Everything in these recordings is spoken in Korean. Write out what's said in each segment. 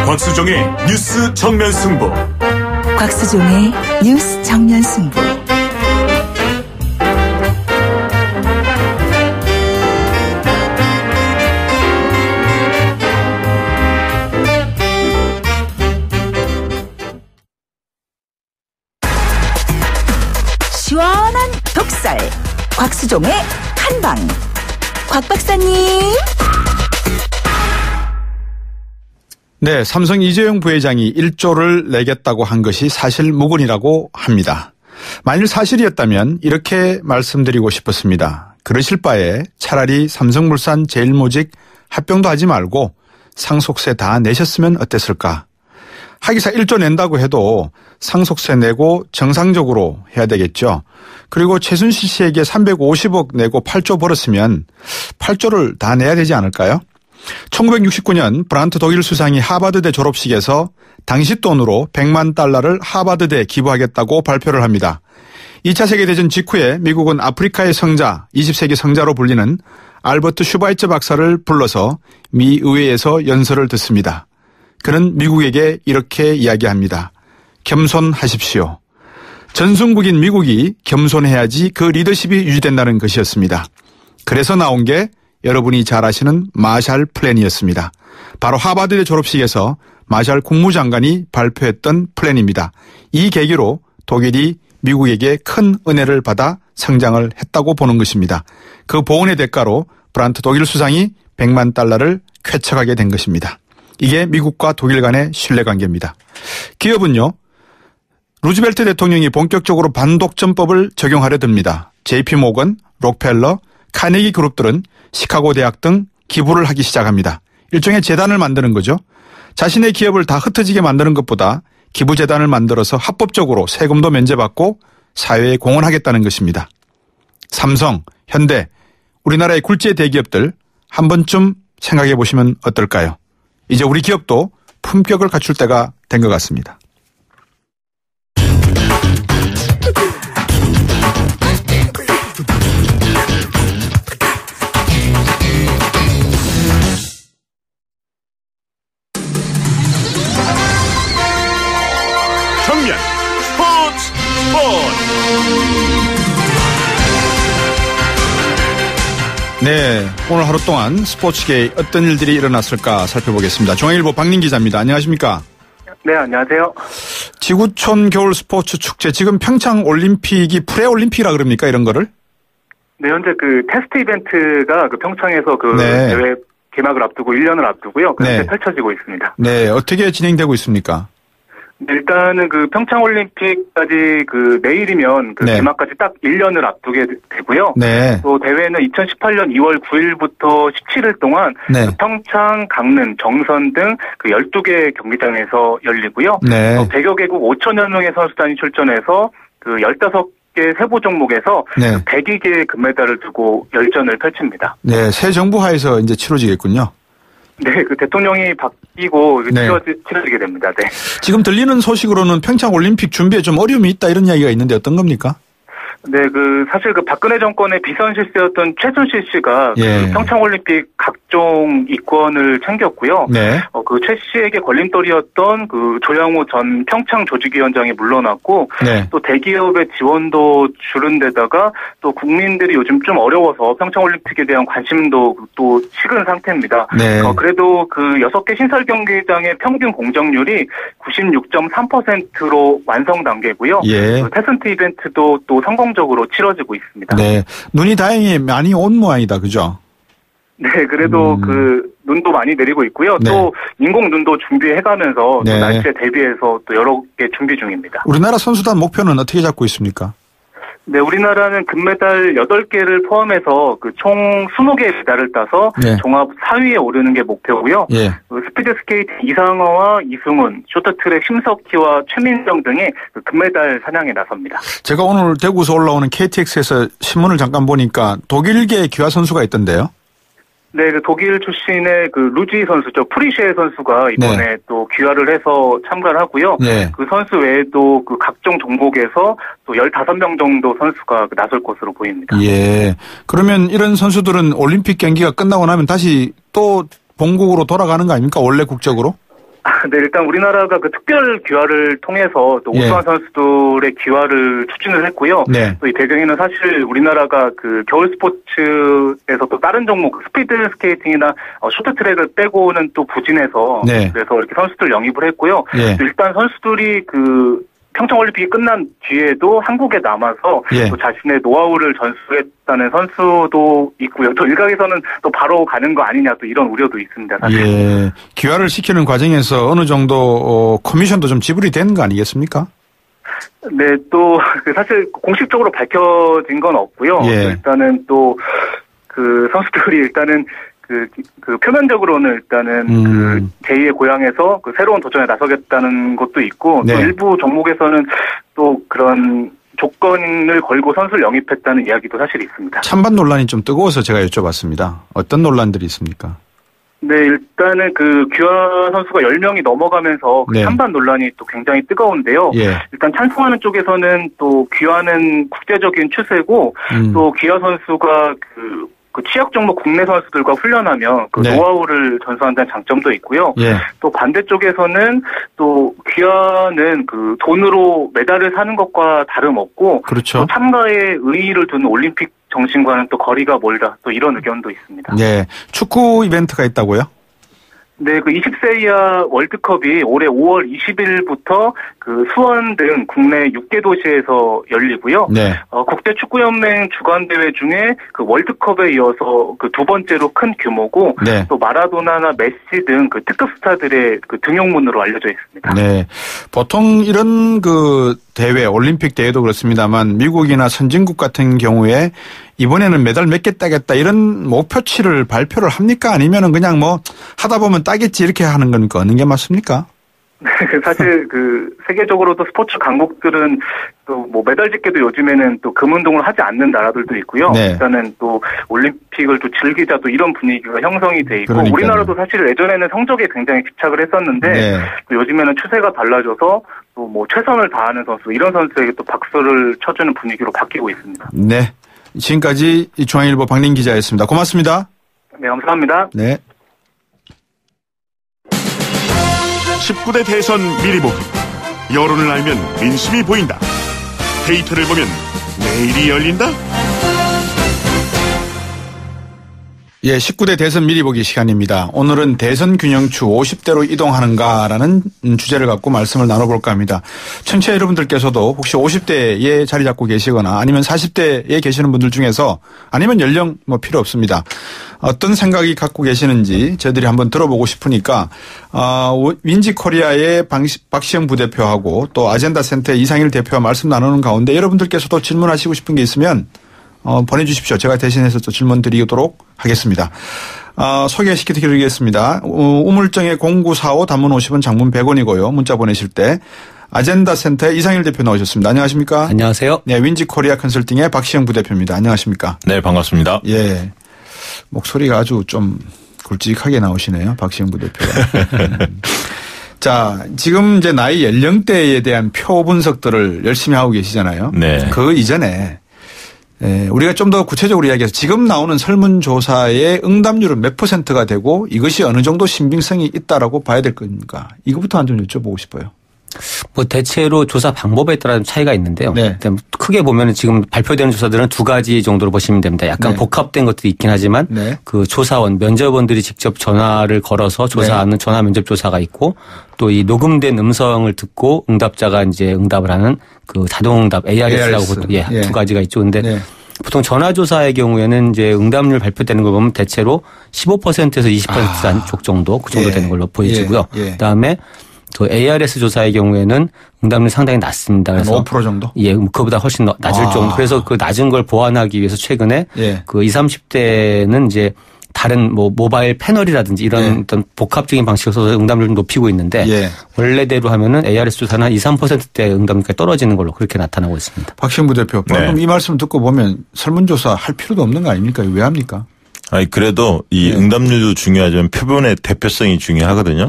곽수종의 뉴스 정면 승부. 곽수종의 뉴스 정면 승부. 시원한 독살. 곽수종의 한방. 곽 박사님. 네, 삼성 이재용 부회장이 1조를 내겠다고 한 것이 사실무근이라고 합니다. 만일 사실이었다면 이렇게 말씀드리고 싶었습니다. 그러실 바에 차라리 삼성물산 제일모직 합병도 하지 말고 상속세 다 내셨으면 어땠을까. 하기사 1조 낸다고 해도 상속세 내고 정상적으로 해야 되겠죠. 그리고 최순실 씨에게 350억 내고 8조 벌었으면 8조를 다 내야 되지 않을까요? 1969년 브란트 독일 수상이 하버드대 졸업식에서 당시 돈으로 100만 달러를 하버드대에 기부하겠다고 발표를 합니다. 2차 세계대전 직후에 미국은 아프리카의 성자, 20세기 성자로 불리는 알버트 슈바이처 박사를 불러서 미 의회에서 연설을 듣습니다. 그는 미국에게 이렇게 이야기합니다. 겸손하십시오. 전승국인 미국이 겸손해야지 그 리더십이 유지된다는 것이었습니다. 그래서 나온 게 여러분이 잘 아시는 마샬 플랜이었습니다. 바로 하버드대 졸업식에서 마샬 국무장관이 발표했던 플랜입니다. 이 계기로 독일이 미국에게 큰 은혜를 받아 성장을 했다고 보는 것입니다. 그 보은의 대가로 브란트 독일 수상이 100만 달러를 쾌척하게 된 것입니다. 이게 미국과 독일 간의 신뢰관계입니다. 기업은요, 루즈벨트 대통령이 본격적으로 반독점법을 적용하려 듭니다. JP모건, 록펠러, 카네기 그룹들은 시카고 대학 등 기부를 하기 시작합니다. 일종의 재단을 만드는 거죠. 자신의 기업을 다 흩어지게 만드는 것보다 기부재단을 만들어서 합법적으로 세금도 면제받고 사회에 공헌하겠다는 것입니다. 삼성, 현대, 우리나라의 굴지의 대기업들 한 번쯤 생각해 보시면 어떨까요? 이제 우리 기업도 품격을 갖출 때가 된 것 같습니다. 정면 스포츠. 네, 오늘 하루 동안 스포츠계에 어떤 일들이 일어났을까 살펴보겠습니다. 중앙일보 박민 기자입니다. 안녕하십니까? 네, 안녕하세요. 지구촌 겨울 스포츠 축제, 지금 평창 올림픽이 프레올림픽이라 그럽니까, 이런 거를? 네, 현재 그 테스트 이벤트가 그 평창에서 그 네. 대회 개막을 앞두고 1년을 앞두고요. 그렇게 네. 펼쳐지고 있습니다. 네, 어떻게 진행되고 있습니까? 일단은 그 평창 올림픽까지 그 내일이면 그 네. 개막까지 딱 1년을 앞두게 되고요. 네. 또 대회는 2018년 2월 9일부터 17일 동안 네. 그 평창, 강릉, 정선 등 그 12개 경기장에서 열리고요. 네. 100여 개국 5천여 명의 선수단이 출전해서 그 15개 세부 종목에서 네. 102개의 금메달을 두고 열전을 펼칩니다. 네, 새 정부 하에서 이제 치러지겠군요. 네, 그 대통령이 바뀌고 네. 치러지게 됩니다. 네. 지금 들리는 소식으로는 평창 올림픽 준비에 좀 어려움이 있다 이런 이야기가 있는데 어떤 겁니까? 네, 그 사실 그 박근혜 정권의 비선 실세였던 최순실 씨가 예. 그 평창 올림픽 각종 이권을 챙겼고요. 네. 그 최 씨에게 걸림돌이었던 그 조양호 전 평창 조직위원장이 물러났고, 네. 또 대기업의 지원도 줄은 데다가 또 국민들이 요즘 좀 어려워서 평창 올림픽에 대한 관심도 또 식은 상태입니다. 네. 그래도 그 6개 신설 경기장의 평균 공정률이 96.3%로 완성 단계고요. 예. 그 테스트 이벤트도 또 성공적으로 치러지고 있습니다. 네. 눈이 다행히 많이 온 모양이다. 그죠? 네, 그래도 그 눈도 많이 내리고 있고요. 네. 또 인공 눈도 준비해가면서 네. 또 날씨에 대비해서 또 여러 개 준비 중입니다. 우리나라 선수단 목표는 어떻게 잡고 있습니까? 네, 우리나라는 금메달 8개를 포함해서 그 총 20개의 메달을 따서 네. 종합 4위에 오르는 게 목표고요. 예. 그 스피드 스케이트 이상화와 이승훈, 쇼트트랙 심석희와 최민정 등의 그 금메달 사냥에 나섭니다. 제가 오늘 대구에서 올라오는 KTX에서 신문을 잠깐 보니까 독일계 기화 선수가 있던데요. 네, 그 독일 출신의 그 루지 선수죠. 프리쉐 선수가 이번에 네. 또 귀화를 해서 참가를 하고요. 네. 그 선수 외에도 그 각종 종목에서 또 15명 정도 선수가 나설 것으로 보입니다. 예. 그러면 이런 선수들은 올림픽 경기가 끝나고 나면 다시 또 본국으로 돌아가는 거 아닙니까? 원래 국적으로? 네, 일단 우리나라가 그 특별 귀화를 통해서 또 우수한 선수들의 귀화를 추진을 했고요. 네. 또 이 배경에는 사실 우리나라가 그 겨울 스포츠에서 또 다른 종목 스피드 스케이팅이나 쇼트트랙을 빼고는 또 부진해서 네. 그래서 이렇게 선수들 영입을 했고요. 예. 일단 선수들이 그 평창올림픽이 끝난 뒤에도 한국에 남아서 또 자신의 노하우를 전수했다는 선수도 있고요. 또 일각에서는 또 바로 가는 거 아니냐 또 이런 우려도 있습니다. 사실. 예. 귀화를 시키는 과정에서 어느 정도 커미션도 좀 지불이 된 거 아니겠습니까? 네, 또 사실 공식적으로 밝혀진 건 없고요. 예. 일단은 또 그 선수들이 일단은 그 표면적으로는 일단은 그 제2의 고향에서 그 새로운 도전에 나서겠다는 것도 있고 네. 또 일부 종목에서는 또 그런 조건을 걸고 선수를 영입했다는 이야기도 사실 있습니다. 찬반 논란이 좀 뜨거워서 제가 여쭤봤습니다. 어떤 논란들이 있습니까? 네, 일단은 그 귀화 선수가 10명이 넘어가면서 그 네. 찬반 논란이 또 굉장히 뜨거운데요. 예. 일단 찬성하는 쪽에서는 또 귀화는 국제적인 추세고 또 귀화 선수가 그 취약 종목 국내 선수들과 훈련하면 그 네. 노하우를 전수한다는 장점도 있고요. 예. 또 반대쪽에서는 또 귀화는 그 돈으로 메달을 사는 것과 다름없고 그렇죠. 또 참가에 의의를 두는 올림픽 정신과는 또 거리가 멀다. 또 이런 의견도 있습니다. 네. 축구 이벤트가 있다고요? 네, 그 20세 이하 월드컵이 올해 5월 20일부터 그 수원 등 국내 6개 도시에서 열리고요. 네. 국제 축구 연맹 주관 대회 중에 그 월드컵에 이어서 그 두 번째로 큰 규모고 네. 또 마라도나나 메시 등 그 특급 스타들의 그 등용문으로 알려져 있습니다. 네. 보통 이런 그 대회, 올림픽 대회도 그렇습니다만 미국이나 선진국 같은 경우에 이번에는 메달 몇 개 따겠다 이런 목표치를 발표를 합니까? 아니면은 그냥 뭐 하다 보면 따겠지 이렇게 하는 겁니까? 어느 게 맞습니까? 사실 그 세계적으로도 스포츠 강국들은 또 뭐 메달 집계도 요즘에는 또 금운동을 하지 않는 나라들도 있고요. 네. 일단은 또 올림픽을 또 즐기자 또 이런 분위기가 형성이 돼 있고 그러니까요. 우리나라도 사실 예전에는 성적에 굉장히 집착을 했었는데 네. 또 요즘에는 추세가 달라져서 또 뭐 최선을 다하는 선수 이런 선수에게 또 박수를 쳐주는 분위기로 바뀌고 있습니다. 네. 지금까지 중앙일보 박린 기자였습니다. 고맙습니다. 네, 감사합니다. 네. 19대 대선 미리 보기. 여론을 알면 민심이 보인다. 데이터를 보면 내일이 열린다. 예, 19대 대선 미리 보기 시간입니다. 오늘은 대선 균형추 50대로 이동하는가라는 주제를 갖고 말씀을 나눠볼까 합니다. 청취자 여러분들께서도 혹시 50대에 자리 잡고 계시거나 아니면 40대에 계시는 분들 중에서 아니면 연령 뭐 필요 없습니다. 어떤 생각이 갖고 계시는지 저희들이 한번 들어보고 싶으니까 윈지코리아의 박시영 부대표하고 또 아젠다 센터의 이상일 대표와 말씀 나누는 가운데 여러분들께서도 질문하시고 싶은 게 있으면 보내주십시오. 제가 대신해서 또 질문 드리도록 하겠습니다. 소개시켜드리겠습니다. 우물정의 0945 단문 50원 장문 100원이고요. 문자 보내실 때 아젠다 센터의 이상일 대표 나오셨습니다. 안녕하십니까? 안녕하세요. 네, 윈지코리아 컨설팅의 박시영 부대표입니다. 안녕하십니까? 네, 반갑습니다. 예. 목소리가 아주 좀 굵직하게 나오시네요. 박시영 부대표가. 자, 지금 이제 나이 연령대에 대한 표 분석들을 열심히 하고 계시잖아요. 네. 그 이전에 우리가 좀 더 구체적으로 이야기해서 지금 나오는 설문조사의 응답률은 몇 %가 되고 이것이 어느 정도 신빙성이 있다라고 봐야 될 겁니까? 이거부터 좀 여쭤보고 싶어요. 뭐 대체로 조사 방법에 따라 좀 차이가 있는데요. 네. 크게 보면은 지금 발표되는 조사들은 두 가지 정도로 보시면 됩니다. 약간 네. 복합된 것도 있긴 하지만 네. 그 조사원, 면접원들이 직접 전화를 걸어서 조사하는 전화 면접 조사가 있고 또 이 녹음된 음성을 듣고 응답자가 이제 응답을 하는 그 자동응답 ARS라고 보통 두 가지가 있죠. 근데 네. 보통 전화조사의 경우에는 이제 응답률 발표되는 걸 보면 대체로 15%에서 20% 안쪽 정도 그 정도 되는 걸로 보여지고요. 그다음에 그 ARS 조사의 경우에는 응답률이 상당히 낮습니다. 그래서 5% 정도? 예, 그보다 훨씬 낮을 정도. 그래서 그 낮은 걸 보완하기 위해서 최근에 그 20, 30대는 이제 다른 뭐 모바일 패널이라든지 이런 어떤 복합적인 방식을 써서 응답률을 높이고 있는데 원래대로 하면은 ARS 조사는 한 2, 3%대 응답률까지 떨어지는 걸로 그렇게 나타나고 있습니다. 박시영 부대표, 방금 이 말씀 듣고 보면 설문조사 할 필요도 없는 거 아닙니까? 왜 합니까? 아니, 그래도 이 응답률도 중요하지만 표본의 대표성이 중요하거든요.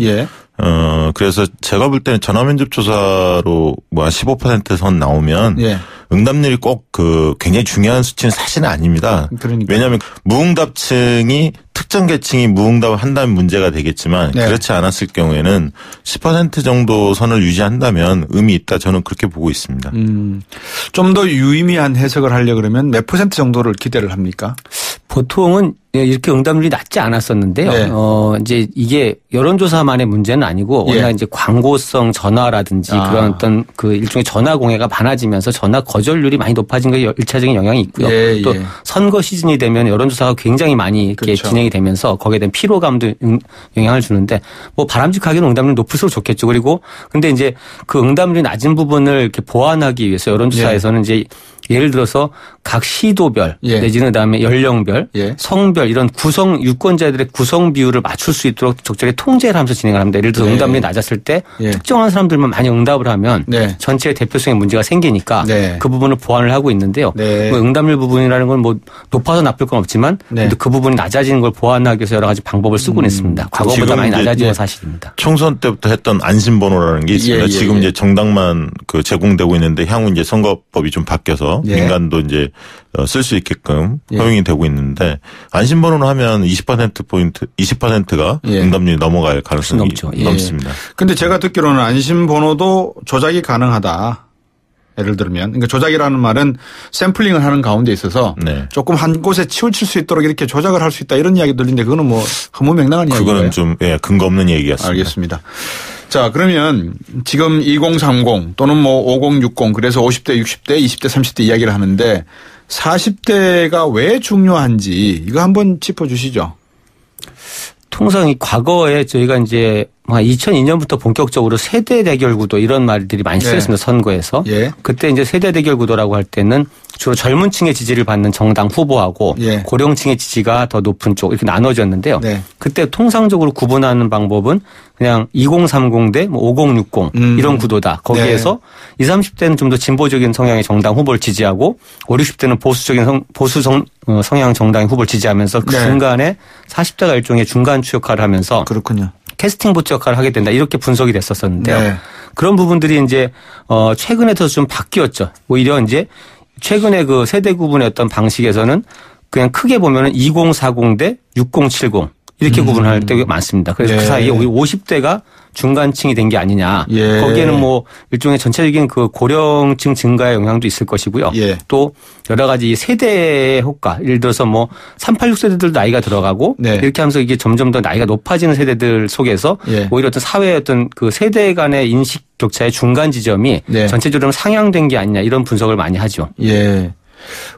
그래서 제가 볼 때는 전화면접 조사로 뭐 한 15% 선 나오면 예. 응답률이 꼭 굉장히 중요한 수치는 사실은 아닙니다. 그러니까. 왜냐하면 무응답층이 특정 계층이 무응답을 한다면 문제가 되겠지만 네. 그렇지 않았을 경우에는 10% 정도 선을 유지한다면 의미 있다. 저는 그렇게 보고 있습니다. 좀 더 유의미한 해석을 하려 그러면 몇 % 정도를 기대를 합니까? 보통은 이렇게 응답률이 낮지 않았었는데요. 네. 이제 이게 여론조사만의 문제는 아니고 예. 워낙 이제 광고성 전화라든지 그런 어떤 그 일종의 전화 공해가 많아지면서 전화 거절률이 많이 높아진 게 1차적인 영향이 있고요. 예, 또 예. 선거 시즌이 되면 여론조사가 굉장히 많이 이렇게 그렇죠. 진행이 되면서 거기에 대한 피로감도 영향을 주는데 뭐 바람직하게는 응답률이 높을수록 좋겠죠. 그리고 근데 이제 그 응답률이 낮은 부분을 이렇게 보완하기 위해서 여론조사에서는 예. 이제 예를 들어서 각 시도별 예. 내지는 그다음에 연령별, 예. 성별 이런 유권자들의 구성 비율을 맞출 수 있도록 적절히 통제를 하면서 진행을 합니다. 예를 들어서 네. 응답률이 낮았을 때 예. 특정한 사람들만 많이 응답을 하면 네. 전체의 대표성에 문제가 생기니까 네. 그 부분을 보완을 하고 있는데요. 네. 뭐 응답률 부분이라는 건 뭐 높아서 나쁠 건 없지만 네. 그 부분이 낮아지는 걸 보완하기 위해서 여러 가지 방법을 쓰고는 있습니다. 과거보다 많이 낮아진 건 사실입니다. 총선 때부터 했던 안심번호라는 게 있습니다. 예, 예, 지금 예. 이제 정당만 제공되고 있는데 향후 이제 선거법이 좀 바뀌어서 예. 민간도 이제 쓸 수 있게끔 예. 허용이 되고 있는데 안심번호로 하면 20%가 예. 응답률이 넘어갈 가능성이 예. 넘습니다. 근데 제가 듣기로는 안심번호도 조작이 가능하다. 예를 들면 그러니까 조작이라는 말은 샘플링을 하는 가운데 있어서 네. 조금 한 곳에 치우칠 수 있도록 이렇게 조작을 할 수 있다 이런 이야기 들리는데 그거는 뭐 허무맹랑한 이야기예요. 그거는 좀 근거 없는 얘기였습니다. 알겠습니다. 자 그러면 지금 2030 또는 뭐 5060 그래서 50대 60대 20대 30대 이야기를 하는데 40대가 왜 중요한지 이거 한번 짚어주시죠. 통상 이 과거에 저희가 이제 2002년부터 본격적으로 세대 대결 구도 이런 말들이 많이 쓰였습니다. 네. 선거에서. 예. 그때 이제 세대 대결 구도라고 할 때는 주로 젊은 층의 지지를 받는 정당 후보하고 예. 고령층의 지지가 더 높은 쪽 이렇게 나눠졌는데요. 네. 그때 통상적으로 구분하는 방법은 그냥 2030 대 5060 이런 구도다. 거기에서 네. 20, 30대는 좀 더 진보적인 성향의 정당 후보를 지지하고 50, 60대는 보수적인 성향 정당의 후보를 지지하면서 그 중간에 40대가 일종의 중간추 역할을 하면서 그렇군요. 캐스팅 보트 역할을 하게 된다. 이렇게 분석이 됐었었는데요. 네. 그런 부분들이 이제 최근에 더 좀 바뀌었죠. 오히려 이제 최근에 그 세대 구분의 어떤 방식에서는 그냥 크게 보면은 2040 대 6070 이렇게 구분할 때가 많습니다. 그래서 그 사이에 50대가 중간층이 된 게 아니냐. 예. 거기에는 뭐 일종의 전체적인 그 고령층 증가의 영향도 있을 것이고요. 예. 또 여러 가지 세대의 효과. 예를 들어서 뭐 386세대들도 나이가 들어가고 이렇게 하면서 이게 점점 더 나이가 높아지는 세대들 속에서 오히려 어떤 사회의 어떤 그 세대 간의 인식 격차의 중간 지점이 전체적으로 상향된 게 아니냐 이런 분석을 많이 하죠. 예.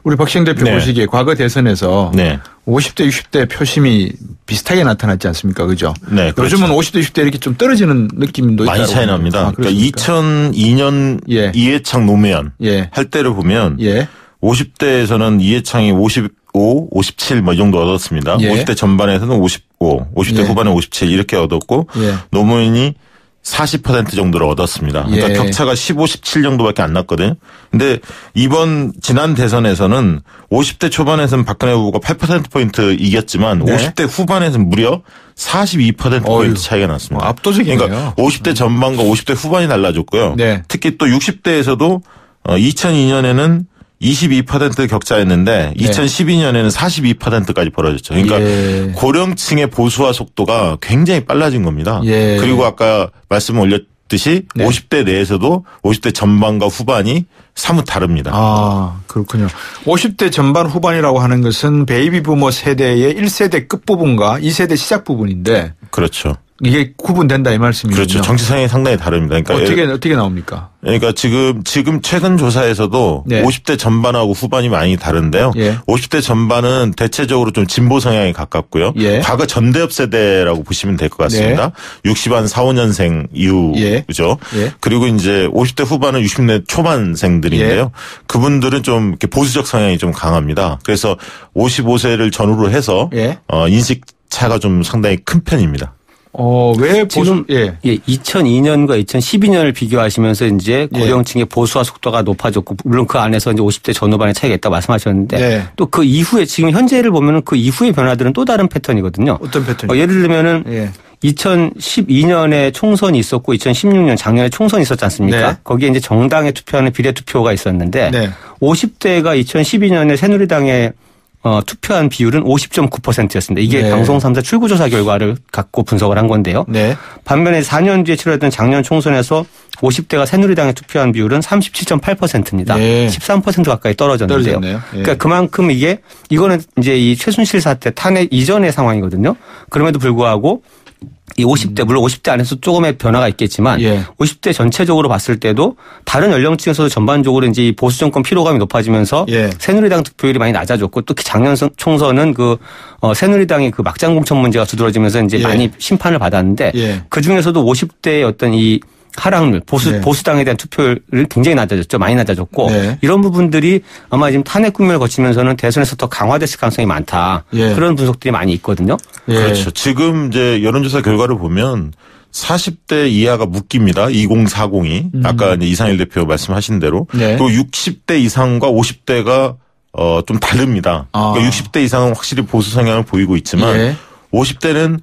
우리 박시영 대표 보시기에 과거 대선에서 50대 60대 표심이 비슷하게 나타났지 않습니까? 그죠? 네. 그렇죠. 요즘은 50대 60대 이렇게 좀 떨어지는 느낌도 많이 차이 납니다. 그러니까 2002년 이해창 노무현 할 때를 보면 50대에서는 이해창이 55, 57 뭐 이 정도 얻었습니다. 50대 전반에서는 55, 50대 후반에 57 이렇게 얻었고 노무현이 40% 정도를 얻었습니다. 그러니까 격차가 15, 17 정도밖에 안 났거든요. 근데 지난 대선에서는 50대 초반에서는 박근혜 후보가 8%포인트 이겼지만 50대 후반에서는 무려 42%포인트 차이가 났습니다. 압도적이네요. 그러니까 50대 전반과 50대 후반이 달라졌고요. 특히 또 60대에서도 2002년에는 22% 격차였는데 2012년에는 42%까지 벌어졌죠. 그러니까 고령층의 보수화 속도가 굉장히 빨라진 겁니다. 그리고 아까 말씀 올렸듯이 50대 내에서도 50대 전반과 후반이 사뭇 다릅니다. 아, 그렇군요. 50대 전반 후반이라고 하는 것은 베이비 부머 세대의 1세대 끝부분과 2세대 시작 부분인데. 그렇죠. 이게 구분된다 이 말씀이죠. 그렇죠. 정치 성향이 상당히 다릅니다. 그러니까 어떻게 나옵니까? 그러니까 지금 최근 조사에서도 50대 전반하고 후반이 많이 다른데요. 50대 전반은 대체적으로 좀 진보 성향에 가깝고요. 과거 전대협 세대라고 보시면 될 것 같습니다. 60한 4, 5년생 이후죠. 그리고 이제 50대 후반은 60대 초반생들인데요. 그분들은 좀 이렇게 보수적 성향이 좀 강합니다. 그래서 55세를 전후로 해서 인식 차가 좀 상당히 큰 편입니다. 왜 지금 2002년과 2012년을 비교하시면서 이제 고령층의 보수화 속도가 높아졌고 물론 그 안에서 이제 50대 전후반의 차이가 있다고 말씀하셨는데 또 그 이후에 지금 현재를 보면은 그 이후의 변화들은 또 다른 패턴이거든요. 어떤 패턴이요? 예를 들면은 2012년에 총선이 있었고 2016년 작년에 총선이 있었지 않습니까? 네. 거기에 이제 정당에 투표하는 비례투표가 있었는데 네. 50대가 2012년에 새누리당에 투표한 비율은 50.9%였습니다. 이게 네. 방송 3사 출구조사 결과를 갖고 분석을 한 건데요. 네. 반면에 4년 뒤에 치러졌던 작년 총선에서 50대가 새누리당에 투표한 비율은 37.8%입니다. 네. 13% 가까이 떨어졌는데요. 네. 그러니까 그만큼 이거는 이제 이 최순실 사태 탄핵 이전의 상황이거든요. 그럼에도 불구하고 이 50대 물론 50대 안에서 조금의 변화가 있겠지만 50대 전체적으로 봤을 때도 다른 연령층에서도 전반적으로 이제 보수 정권 피로감이 높아지면서 새누리당 득표율이 많이 낮아졌고 특히 작년 총선은 새누리당의 그 막장 공천 문제가 두드러지면서 이제 많이 심판을 받았는데 그 중에서도 50대의 어떤 이 하락률, 보수당에 대한 투표율이 굉장히 낮아졌죠. 많이 낮아졌고 이런 부분들이 아마 지금 탄핵 국면을 거치면서는 대선에서 더 강화됐을 가능성이 많다. 그런 분석들이 많이 있거든요. 그렇죠. 지금 이제 여론조사 결과를 보면 40대 이하가 묶입니다. 2040이. 아까 이제 이상일 대표 말씀하신 대로. 그리고 60대 이상과 50대가 좀 다릅니다. 그러니까 60대 이상은 확실히 보수 성향을 보이고 있지만 50대는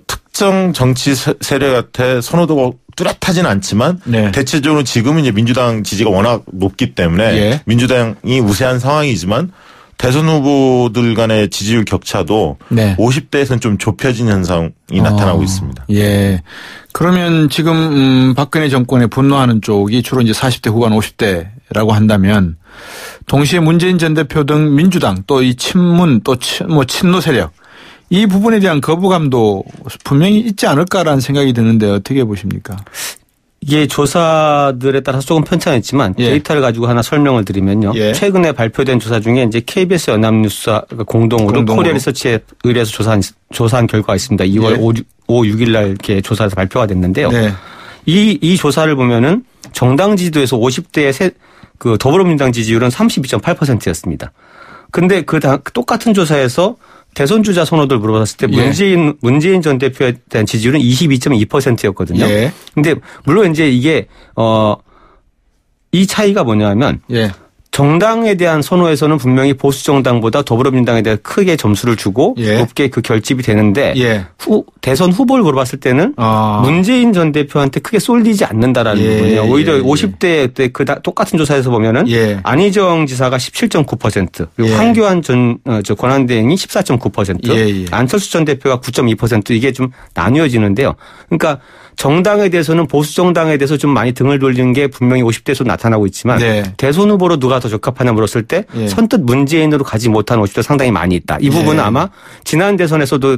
특정 정치 세력한테 선호도가 뚜렷하진 않지만 대체적으로 지금은 이제 민주당 지지가 워낙 높기 때문에 민주당이 우세한 상황이지만 대선 후보들 간의 지지율 격차도 50대에서는 좀 좁혀진 현상이 나타나고 있습니다. 예. 그러면 지금 박근혜 정권에 분노하는 쪽이 주로 이제 40대 후반 50대라고 한다면 동시에 문재인 전 대표 등 민주당 또 이 친문 또 친노 세력 이 부분에 대한 거부감도 분명히 있지 않을까라는 생각이 드는데 어떻게 보십니까? 이게 조사들에 따라서 조금 편차있지만 데이터를 가지고 하나 설명을 드리면요. 최근에 발표된 조사 중에 이제 KBS 연합뉴스 공동으로 코리아 리서치에 의뢰해서 조사한 결과가 있습니다. 2월 5, 6일 날 이렇게 조사에서 발표가 됐는데요. 이 조사를 보면은 정당 지지도에서 50대의 그 더불어민주당 지지율은 32.8%였습니다. 근데 똑같은 조사에서 대선 주자 선호도를 물어봤을 때 문재인 전 대표에 대한 지지율은 22.2%였거든요. 근데 물론 이제 이게 이 차이가 뭐냐면 정당에 대한 선호에서는 분명히 보수 정당보다 더불어민주당에 대해 크게 점수를 주고 높게 그 결집이 되는데 대선 후보를 물어봤을 때는 문재인 전 대표한테 크게 쏠리지 않는다라는 부분이에요. 오히려 50대 때 똑같은 조사에서 보면은 안희정 지사가 17.9% 그리고 황교안 전 권한대행이 14.9% 안철수 전 대표가 9.2% 이게 좀 나뉘어지는데요. 그러니까 정당에 대해서는 보수 정당에 대해서 좀 많이 등을 돌리는 게 분명히 50대에서 나타나고 있지만 대선 후보로 누가 더 적합하냐 물었을 때 선뜻 문재인으로 가지 못한 50대 상당히 많이 있다. 이 부분은 아마 지난 대선에서도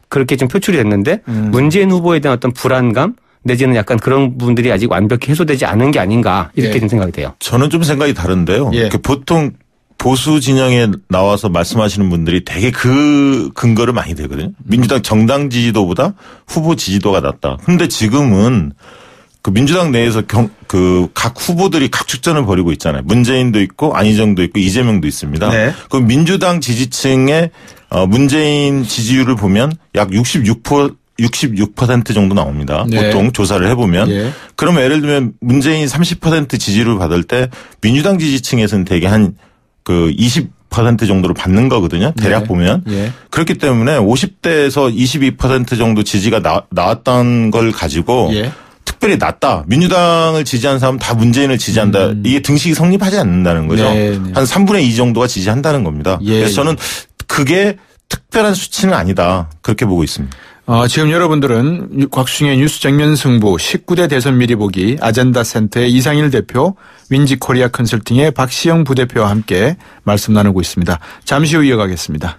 그렇게 좀 표출이 됐는데 문재인 후보에 대한 어떤 불안감 내지는 약간 그런 부분들이 아직 완벽히 해소되지 않은 게 아닌가 이렇게 좀 생각이 돼요. 저는 좀 생각이 다른데요. 보통 보수 진영에 나와서 말씀하시는 분들이 되게 그 근거를 많이 대거든요. 민주당 정당 지지도보다 후보 지지도가 낮다. 근데 지금은 그 민주당 내에서 각 후보들이 각축전을 벌이고 있잖아요. 문재인도 있고 안희정도 있고 이재명도 있습니다. 그 민주당 지지층의 문재인 지지율을 보면 약 66% 정도 나옵니다. 보통 조사를 해보면. 그러면 예를 들면 문재인 30% 지지율을 받을 때 민주당 지지층에서는 대개 한 20% 정도를 받는 거거든요. 대략 보면. 그렇기 때문에 50대에서 22% 정도 지지가 나왔던 걸 가지고 특별히 낮다. 민주당을 지지한 사람은 다 문재인을 지지한다. 이게 등식이 성립하지 않는다는 거죠. 한 3분의 2 정도가 지지한다는 겁니다. 그래서 저는 그게 특별한 수치는 아니다. 그렇게 보고 있습니다. 지금 여러분들은 곽수중의 뉴스 정면 승부 19대 대선 미리 보기 아젠다 센터의 이상일 대표, 윈지 코리아 컨설팅의 박시영 부대표와 함께 말씀 나누고 있습니다. 잠시 후 이어가겠습니다.